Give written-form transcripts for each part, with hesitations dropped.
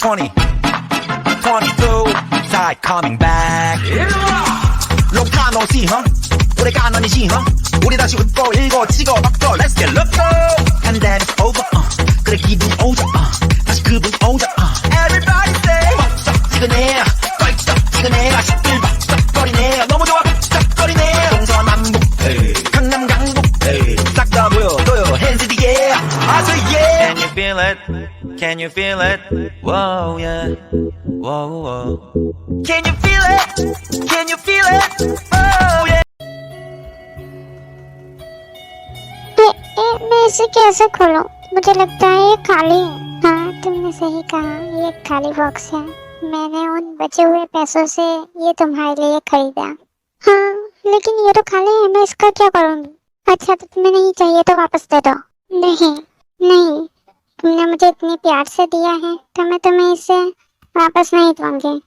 20, 22, side coming back. 로카노시, 우리가 아니지, 우리 다시 웃고 읽고 찍어 바꿔. Let's get loco. Pandemic over, 그래 기분 오자, 다시 그분 오자. Everybody say, 박짝지근해, 껄쩍지근해, 시끌벅적거리네. 너무 좋아, 벅적거리네. 동서남북, 강남 강북, 싹 다 보여줘요. Hands in the air, I say yeah. Can you feel it? Can you feel it? Whoa, yeah. Whoa, whoa. Can you feel it? Can you feel it? Oh, yeah. मैं इसे कैसे खोलूं? मुझे लगता है ये खाली है। हाँ, तुमने सही कहा, ये खाली बॉक्स है। मैंने उन बचे हुए पैसों से ये तुम्हारे लिए खरीदा। हाँ, लेकिन ये तो खाली है, मैं इसका क्या करूंगी? अच्छा, तो तुम्हें नहीं चाहिए तो वापस दे दो। नहीं, नहीं, तुमने मुझे इतनी प्यार से दिया है तो मैं तुम्हें इसे वापस नहीं दूंगी।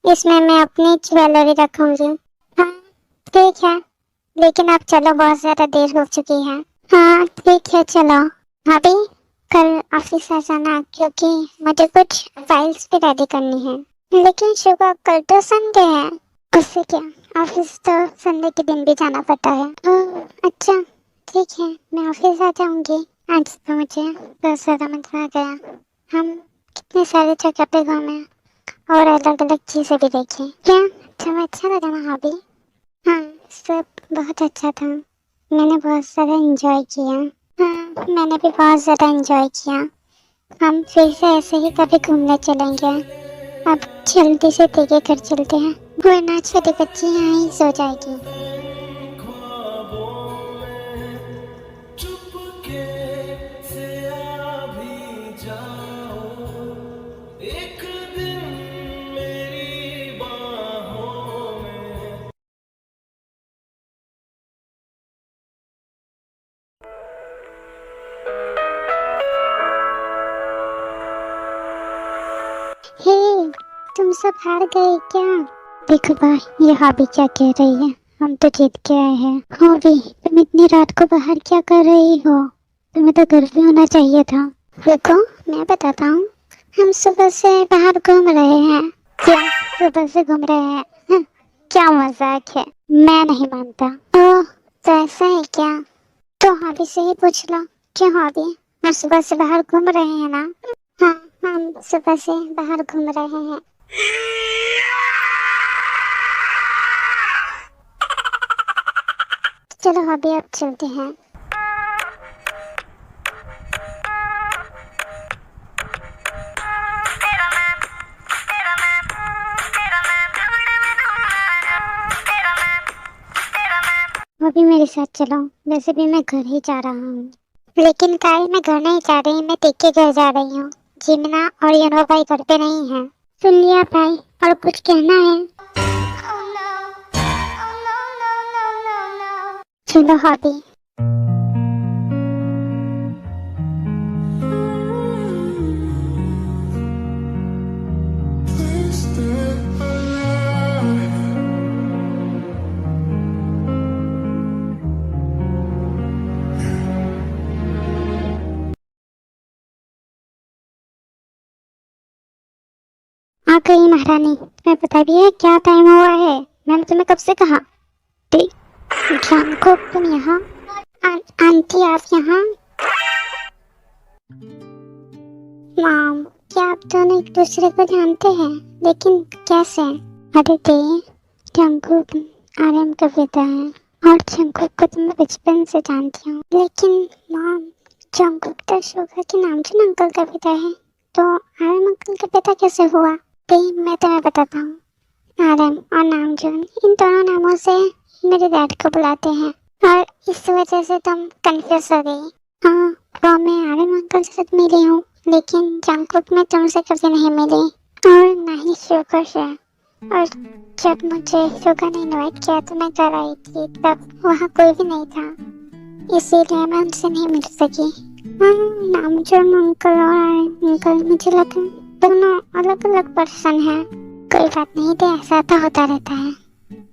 इसमें मैं अपनी ज्वेलरी रखूंगी। हाँ, ठीक है, लेकिन अब चलो, बहुत ज्यादा देर हो चुकी है। हाँ, ठीक है, चलो। अभी कल ऑफिस आ जाना, क्योंकि मुझे कुछ फाइल्स भी रेडी करनी है। लेकिन शुभा, कल तो संडे है। उससे क्या, ऑफिस तो संडे के दिन भी जाना पड़ता है। अच्छा, ठीक है, मैं ऑफिस आ जाऊंगी। आज तो मुझे बहुत ज्यादा मजा आ गया। हम कितने सारे जगह पे घूमे और अलग अलग चीजें भी देखी। क्या तुम्हें अच्छा लगा ना हॉबी? हाँ, सब बहुत अच्छा था। मैंने बहुत सारा एंजॉय किया। हाँ, मैंने भी बहुत ज़्यादा एंजॉय किया। हम फिर से ऐसे ही कभी घूमने चलेंगे। अब जल्दी से तेरे घर चलते हैं, वरना छोटी बच्ची यहाँ ही सो जाएगी। हे, तुम सब हार गए क्या? देखो भाई, ये हॉबी क्या कह रही है, हम तो जीत के आए हैं। हॉबी, तुम इतनी रात को बाहर क्या कर रही हो? तुम्हें तो घर भी होना चाहिए था। देखो, मैं बताता हूँ, हम सुबह से बाहर घूम रहे हैं। क्या सुबह से घूम रहे हैं? क्या मजाक है, मैं नहीं मानता। ओह, तो ऐसा है क्या? तो हॉबी से ही पूछ लो। क्यों हॉबी, हम सुबह से बाहर घूम रहे हैं ना? हाँ, हम सुबह से बाहर घूम रहे हैं। चलो हॉबी, अब चलते हैं। हॉबी, मेरे साथ चलो। वैसे भी मैं घर ही जा रहा हूँ। लेकिन काल, मैं घर नहीं जा रही, मैं टेके घर जा रही हूँ। जिमना और यनो भाई घर पे नहीं है। सुन लिया भाई, और कुछ कहना है? चलो हॉबी। आ गई महारानी, तुम्हें पता भी है क्या टाइम हुआ है? मैंने तुम्हें कब से कहा? जानको, तुम यहाँ? आंटी, आप यहाँ? मॉम, क्या आप दोनों एक दूसरे को जानते हैं? लेकिन कैसे? अरे जंकुक आर्यन का पिता है, और जंकुक को तो मैं बचपन से जानती हूँ। लेकिन मॉम, जंकुक तो शुगा के नामचुन अंकल का पिता है, तो आर्यन अंकल का पिता कैसे हुआ? मैं तुम्हें बताता हूँ। आर्यन और नामचुन, इन दोनों नामों से मेरे डैड को बुलाते हैं, और इस वजह से तुम कंफ्यूज हो गई। हाँ, तो मैं आर्यन अंकल से मिली हूँ, लेकिन जंकुक में तुमसे कभी नहीं मिली, और ना ही शुगा से। और जब मुझे शुगा ने इनवाइट किया तो मैं घर आई थी, तब वहाँ कोई भी नहीं था, इसीलिए मैं उनसे नहीं मिल सकी। हाँ, नामचुन अंकल और आर्यन अंकल मुझे लगा दोनों अलग अलग पर्सन हैं। कोई बात नहीं, तो ऐसा तो होता रहता है।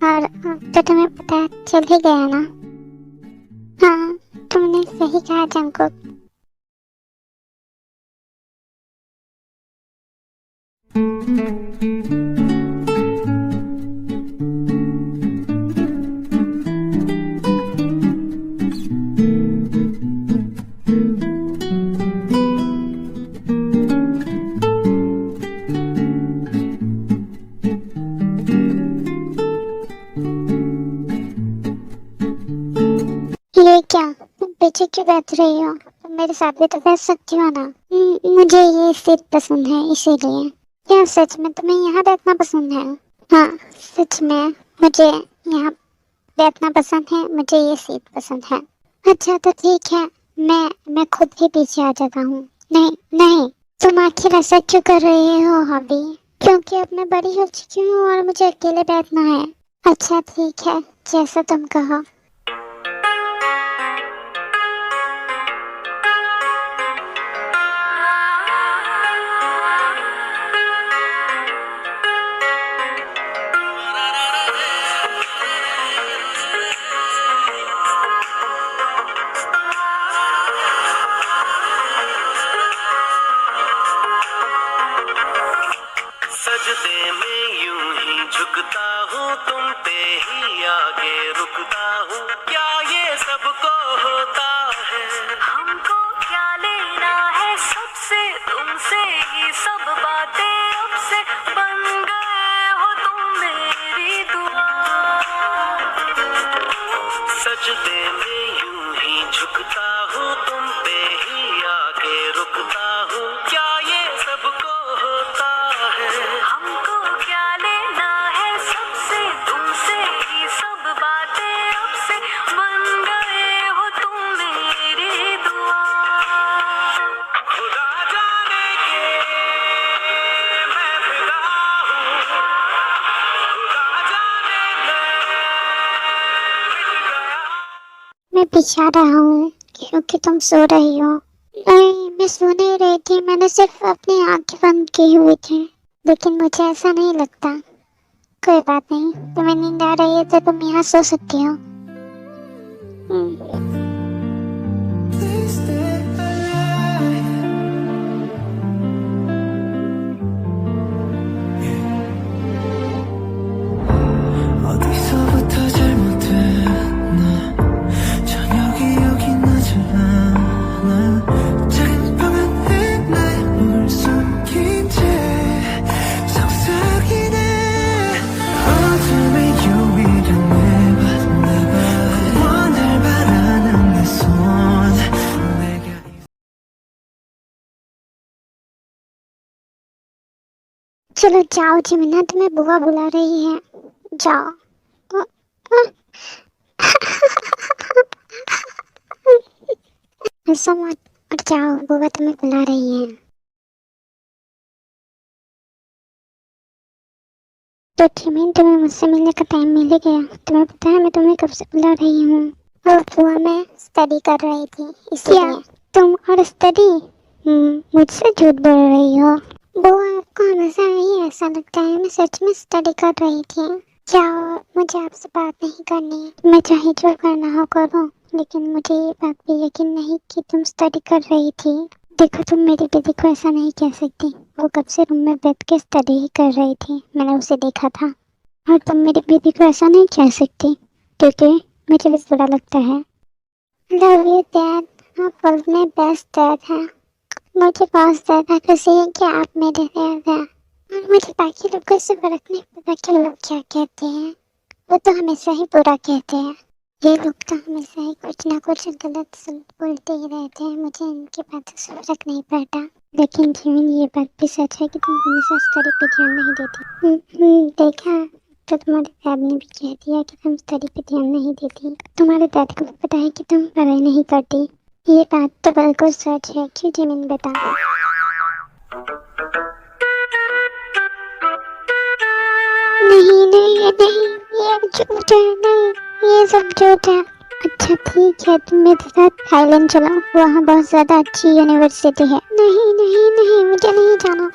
और अब तो तुम्हें पता चल ही गया ना? हाँ, तुमने सही कहा जंकुक। पीछे क्यों बैठ रही हो? तुम मेरे साथ भी तो बैठ सकती हो ना। मुझे ये सीट पसंद है इसीलिए। क्या सच में तुम्हें यहाँ बैठना पसंद है? हाँ, सच में मुझे यहाँ बैठना पसंद है, मुझे ये सीट पसंद है। अच्छा तो ठीक है, मैं खुद ही पीछे आ जाता हूँ। नहीं नहीं, तुम आखिर ऐसा क्यों कर रही हो हॉबी? क्योंकि अब मैं बड़ी हो चुकी हूँ और मुझे अकेले बैठना है। अच्छा ठीक है, जैसा तुम कहो। सजदे में यूं ही झुकता हूँ, तुम पे ही आगे रुकता हूँ। क्या ये सबको होता है? हमको क्या लेना है सबसे, तुमसे ही सब बातें अब से बन गए हो तुम मेरी दुआ। सजदे में यूं ही झुकता हूँ, तुम पे ही आगे रुकता हूँ। क्या ये सबको होता है? हमको क्या लेना है सबसे, तुमसे ही सब बातें अब से बन गए हो तुम मेरी दुआ। खुदा जाने के मैं फिदा हूँ, खुदा जाने मैं पीछा रहा हूँ क्योंकि तुम सो रही हो। नहीं, मैं सो नहीं रही थी, मैंने सिर्फ अपनी आंखें बंद की हुई थी। लेकिन मुझे ऐसा नहीं लगता। कोई बात नहीं, तुम्हें नींद आ रही है तो तुम यहाँ सो सकती हो। 어디서부터 잘못됐나? 저녁이 여기 나질 않아. 작은 방안에 나의 몸을 숨긴 채 속삭이네. 어둠의 유일한 내 밤나봐. 원을 바라는 내 손. 내가 चलो जाओ जिमिना, तुम्हें बुआ बुला रही है। जाओ। ऐसा मत, और जाओ, बुआ तुम्हें बुला रही है। तो जिमिन, तुम्हें मुझसे मिलने का टाइम मिल ही गया। तुम्हें पता है मैं तुम्हें कब से बुला रही हूँ? और बुआ, मैं स्टडी कर रही थी इसलिए। तुम और स्टडी? मुझसे झूठ बोल रही हो। बुआ, आपको हमेशा ही ऐसा लगता है, मैं सच में स्टडी कर रही थी। जाओ, मुझे आपसे बात नहीं करनी। मैं चाहे जो करना हो करो, लेकिन मुझे ये बात भी यकीन नहीं कि तुम स्टडी कर रही थी। देखो, तुम मेरी दीदी को ऐसा नहीं कह सकती। वो कब से रूम में बैठ के स्टडी ही कर रही थी, मैंने उसे देखा था। और तुम मेरी दीदी को ऐसा नहीं कह सकती, क्योंकि मुझे भी बुरा लगता है। लव यू डैड, आप वर्ल्ड में बेस्ट डैड हैं। मुझे बहुत ज़्यादा खुशी है कि आप मेरे डैड हैं। और मुझे बाकी लोगों से फर्क नहीं पड़ता कि लोग क्या कहते हैं, वो तो हमेशा ही बुरा कहते हैं। ये लोग तो हमेशा ही कुछ ना कुछ गलत बोलते ही रहते हैं, मुझे इनकी बातों से फर्क नहीं पड़ता। लेकिन जिमिन, ये बात भी सच है कि तुम हमेशा स्टडी पे ध्यान नहीं देती। देखा, तो तुम्हारे डैड ने भी कह दिया कि तुम स्टडी पे ध्यान नहीं देती। तुम्हारे डैड को भी पता है कि तुम पढ़ाई नहीं करती। ये बात तो बिल्कुल सच है। क्यों जिमिन, बता। नहीं नहीं नहीं, ये झूठ है। नहीं, ये सब झूठ है। अच्छा ठीक है, तुम मेरे साथ थाईलैंड चलो, वहाँ बहुत ज्यादा अच्छी यूनिवर्सिटी है। नहीं नहीं नहीं, मुझे नहीं जाना।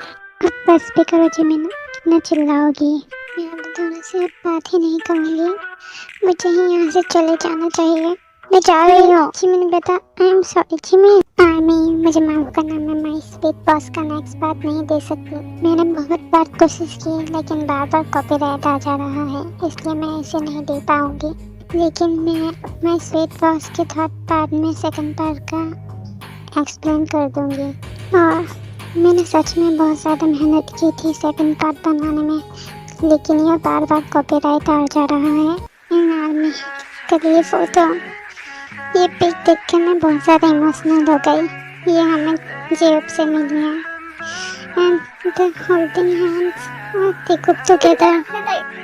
अब बस भी करो जिमिन, कितना चिल्लाओगी। मैं अब दोनों से अब बात ही नहीं करूँगी। मुझे ही यहाँ से चले जाना चाहिए। मैं जा रही हूँ। जिमिन बेटा, आई एम सॉरी जिमिन। मुझे माफ करना, मैं माई स्वीट बॉस का नेक्स्ट पार्ट नहीं दे सकती। मैंने बहुत बार कोशिश की, लेकिन बार बार कॉपीराइट आ जा रहा है, इसलिए मैं इसे नहीं दे पाऊंगी। लेकिन मैं माई स्वीट बॉस के थर्ड पार्ट में सेकंड पार्ट का एक्सप्लेन कर दूंगी। और मैंने सच में बहुत ज़्यादा मेहनत की थी सेकंड पार्ट बनाने में, लेकिन यह बार बार कॉपीराइट आ जा रहा है। इन आर्मी करिए फोटो। ये पिक देख के मैं बहुत ज़्यादा इमोशनल हो गई। ये हमें जेब से मिली है एंड द होल्डिंग हैंड्स और they cook together.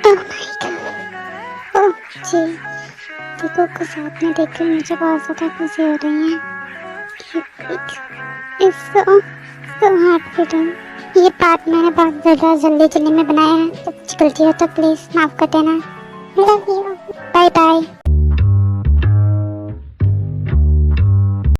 Oh my god, oh जी, देखो को साथ में देखकर मुझे बहुत ज़्यादा खुशी हो रही है। ये पिक इज सो हार्टफुल। ये पार्ट मैंने बहुत ज़्यादा जल्दी में बनाया है, तो कुछ गलती हो तो प्लीज़ माफ़ कर देना। Love you, bye bye.